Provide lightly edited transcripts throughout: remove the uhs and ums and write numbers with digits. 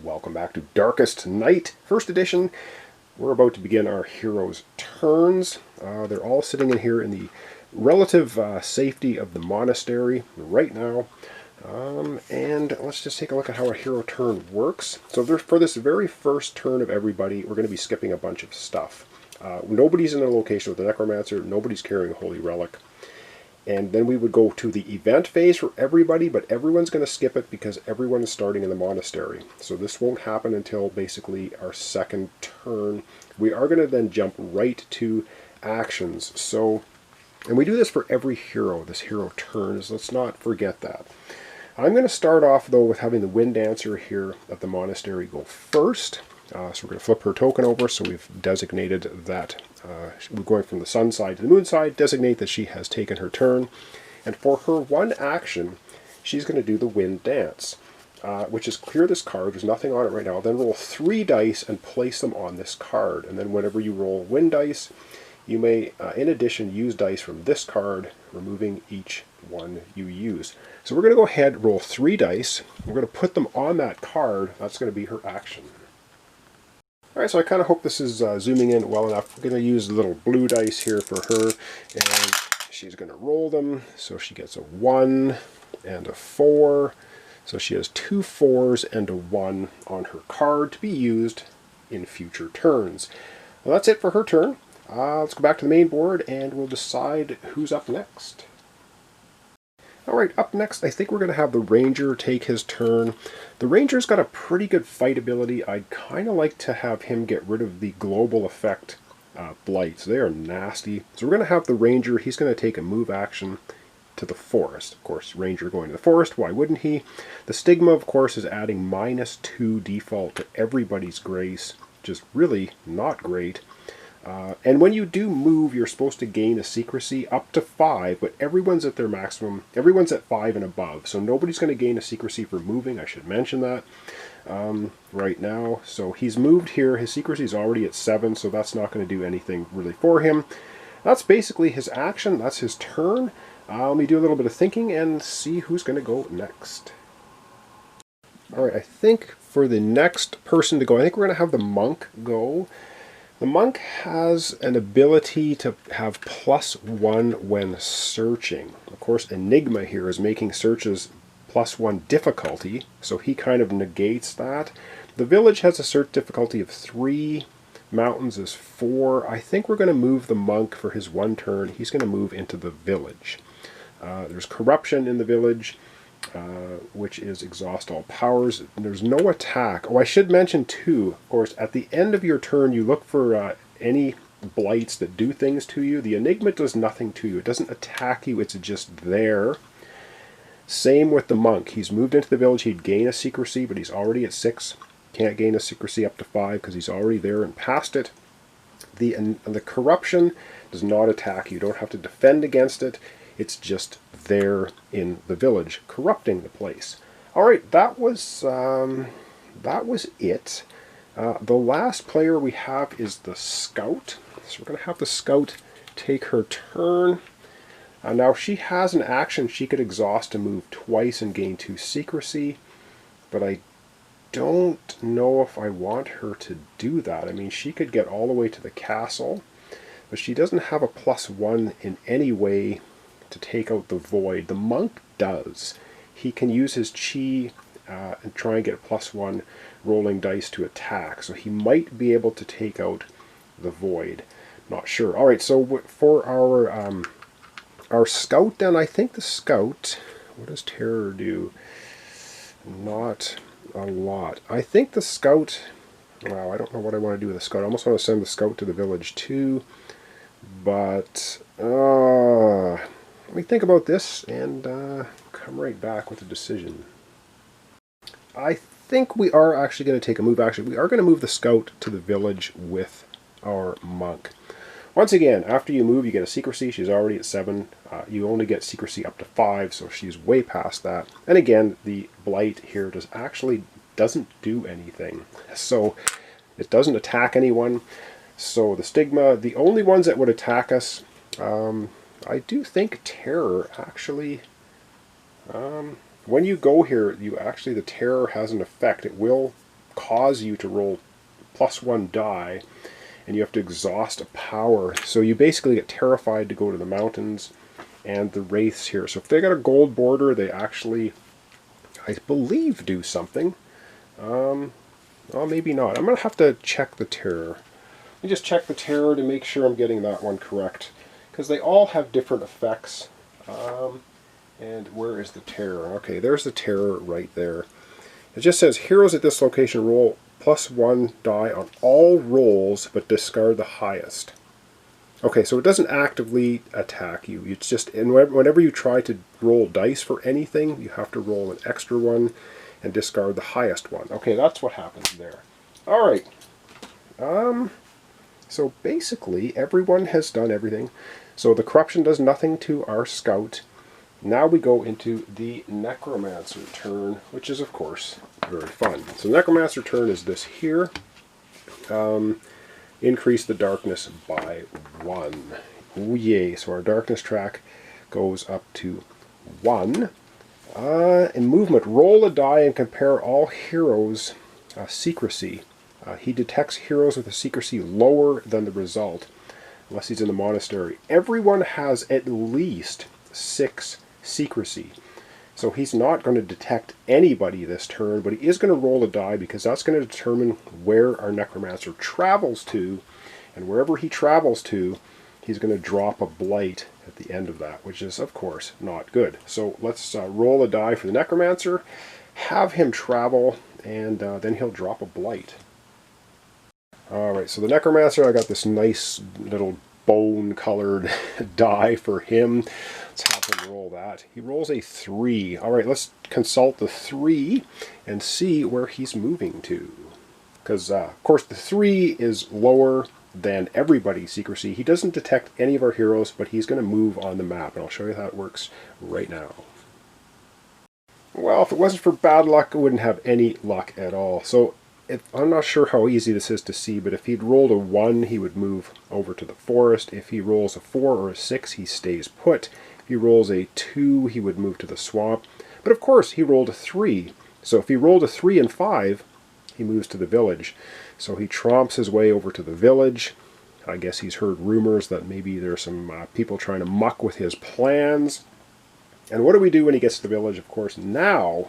Welcome back to Darkest Night, first edition. We're about to begin our heroes' turns. They're all sitting in here in the relative safety of the monastery right now. And let's just take a look at how a hero turn works. So for this very first turn of everybody, we're going to be skipping a bunch of stuff. Nobody's in a location with the Necromancer, nobody's carrying a Holy Relic. And then we would go to the event phase for everybody, but everyone's going to skip it because everyone is starting in the monastery. So this won't happen until basically our second turn. We are going to then jump right to actions. So, and we do this for every hero, this hero turns. Let's not forget that. I'm going to start off, though, with having the Wind Dancer here at the monastery go first. So we're going to flip her token over, so we've designated that we're going from the sun side to the moon side, designate that she has taken her turn. And for her one action, she's going to do the Wind Dance, which is clear this card. There's nothing on it right now. Then roll 3 dice and place them on this card. And then whenever you roll wind dice, you may, in addition, use dice from this card, removing each one you use. So we're going to go ahead, roll 3 dice. We're going to put them on that card. That's going to be her action. Alright, so I kind of hope this is zooming in well enough. We're going to use the little blue dice here for her, and she's going to roll them. So she gets a 1 and a 4. So she has 2 4s and a 1 on her card to be used in future turns. Well, that's it for her turn. Let's go back to the main board and we'll decide who's up next. Alright, up next, I think we're going to have the Ranger take his turn. The Ranger's got a pretty good fight ability. I'd kind of like to have him get rid of the global effect blights. They are nasty. So we're going to have the Ranger, he's going to take a move action to the forest. Of course, Ranger going to the forest, why wouldn't he? The Stigma, of course, is adding -2 default to everybody's grace, which is really not great. And when you do move, you're supposed to gain a secrecy up to 5, but everyone's at their maximum. Everyone's at 5 and above, so nobody's going to gain a secrecy for moving. I should mention that right now. So he's moved here. His secrecy is already at 7, so that's not going to do anything really for him. That's basically his action. That's his turn. Let me do a little bit of thinking and see who's going to go next. Alright, I think for the next person to go, I think we're going to have the Monk go. The Monk has an ability to have +1 when searching. Of course, Enigma here is making searches +1 difficulty, so he kind of negates that. The Village has a search difficulty of 3. Mountains is 4. I think we're going to move the Monk for his one turn. He's going to move into the Village. There's Corruption in the Village, which is exhaust all powers. There's no attack. Oh, I should mention too, of course, at the end of your turn you look for any blights that do things to you. The Enigma does nothing to you. It doesn't attack you, it's just there. Same with the Monk. He's moved into the Village. He'd gain a secrecy, but he's already at 6. Can't gain a secrecy up to 5 because he's already there and past it. The Corruption does not attack you. You don't have to defend against it. It's just there in the Village, corrupting the place. Alright, that was it. The last player we have is the Scout. So we're going to have the Scout take her turn. Now she has an action. She could exhaust to move twice and gain 2 secrecy, but I don't know if I want her to do that. I mean, she could get all the way to the castle, but she doesn't have a +1 in any way to take out the Void. The Monk does. He can use his Chi and try and get +1 rolling dice to attack. So he might be able to take out the Void. Not sure. Alright, so for our Scout then, I think the Scout, what does Terror do? Not a lot. I think the Scout, wow, I don't know what I want to do with the Scout. I almost want to send the Scout to the Village too, but let me think about this and come right back with a decision. I think we are actually going to take a move action. We are going to move the Scout to the Village with our Monk. Once again, after you move, you get a secrecy. She's already at 7. You only get secrecy up to 5, so she's way past that. And again, the Blight here doesn't do anything. So it doesn't attack anyone. So the Stigma, the only ones that would attack us, I do think Terror actually, when you go here, the Terror has an effect. It will cause you to roll +1 die, and you have to exhaust a power. So you basically get terrified to go to the mountains and the wraiths here. So if they got a gold border, they actually, I believe, do something. Well, maybe not. I'm going to have to check the terror. Let me just check the terror to make sure I'm getting that one correct, because they all have different effects. And where is the terror? Okay, there's the terror right there. It just says, heroes at this location roll +1 die on all rolls, but discard the highest. Okay, so it doesn't actively attack you. It's just, and whenever you try to roll dice for anything, you have to roll an extra one and discard the highest one. Okay, that's what happens there. All right. So basically, everyone has done everything. So the corruption does nothing to our scout. Now we go into the Necromancer Turn, which is, of course, very fun. So Necromancer Turn is this here. Increase the darkness by 1. Ooh, yay. So our darkness track goes up to 1. In movement, roll a die and compare all heroes' secrecy. He detects heroes with a secrecy lower than the result, unless he's in the monastery. Everyone has at least 6 secrecy. So he's not going to detect anybody this turn, but he is going to roll a die, because that's going to determine where our Necromancer travels to, and wherever he travels to, he's going to drop a blight at the end of that, which is, of course, not good. So let's roll a die for the Necromancer, have him travel, and then he'll drop a blight. Alright, so the Necromancer, I got this nice little bone-colored die for him. Let's have him roll that. He rolls a 3. Alright, let's consult the 3 and see where he's moving to. Because, of course, the 3 is lower than everybody's secrecy. He doesn't detect any of our heroes, but he's going to move on the map, and I'll show you how it works right now. Well, if it wasn't for bad luck, I wouldn't have any luck at all. So I'm not sure how easy this is to see, but if he'd rolled a 1, he would move over to the forest. If he rolls a 4 or a 6, he stays put. If he rolls a 2, he would move to the swamp. But of course, he rolled a 3. So if he rolled a 3 and 5, he moves to the village. So he tromps his way over to the village. I guess he's heard rumors that maybe there's some people trying to muck with his plans. And what do we do when he gets to the village? Of course, now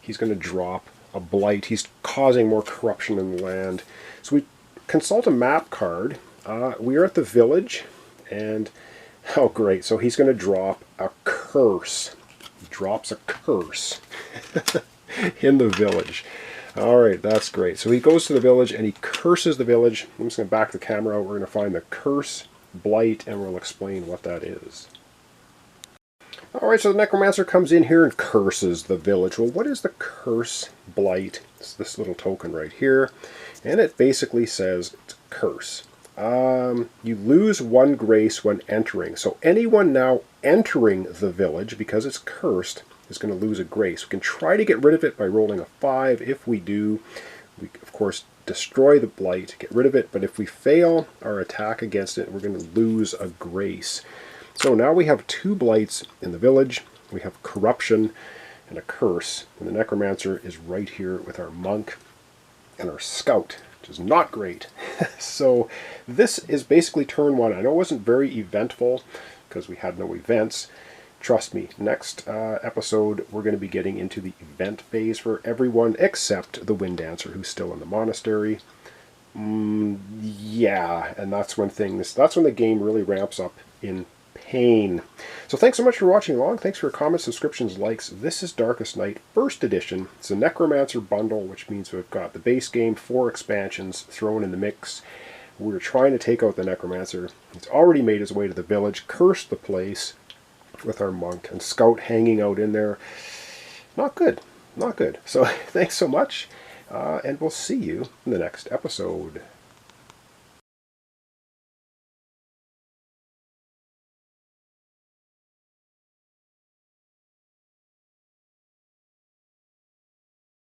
he's going to drop a blight. He's causing more corruption in the land. So we consult a map card. We are at the village, and oh great, so he's going to drop a curse. He drops a curse in the village. Alright, that's great. So he goes to the village and he curses the village. I'm just going to back the camera out. We're going to find the Curse Blight, and we'll explain what that is. Alright, so the Necromancer comes in here and curses the village. Well, what is the Curse Blight? It's this little token right here. And it basically says it's curse. You lose 1 grace when entering. So anyone now entering the village, because it's cursed, is going to lose a grace. We can try to get rid of it by rolling a 5. If we do, we, of course, destroy the blight, get rid of it. But if we fail our attack against it, we're going to lose a grace. So now we have 2 blights in the village. We have corruption and a curse. And the Necromancer is right here with our monk and our scout, which is not great. So this is basically turn 1. I know it wasn't very eventful because we had no events. Trust me, next episode we're going to be getting into the event phase for everyone except the Wind Dancer, who's still in the monastery. Yeah, and that's when the game really ramps up in pain. So thanks so much for watching along. Thanks for your comments, subscriptions, likes. This is Darkest Night, first edition. It's a Necromancer bundle, which means we've got the base game, 4 expansions thrown in the mix. We're trying to take out the Necromancer. He's already made his way to the village, cursed the place with our monk and scout hanging out in there. Not good. Not good. So thanks so much, and we'll see you in the next episode.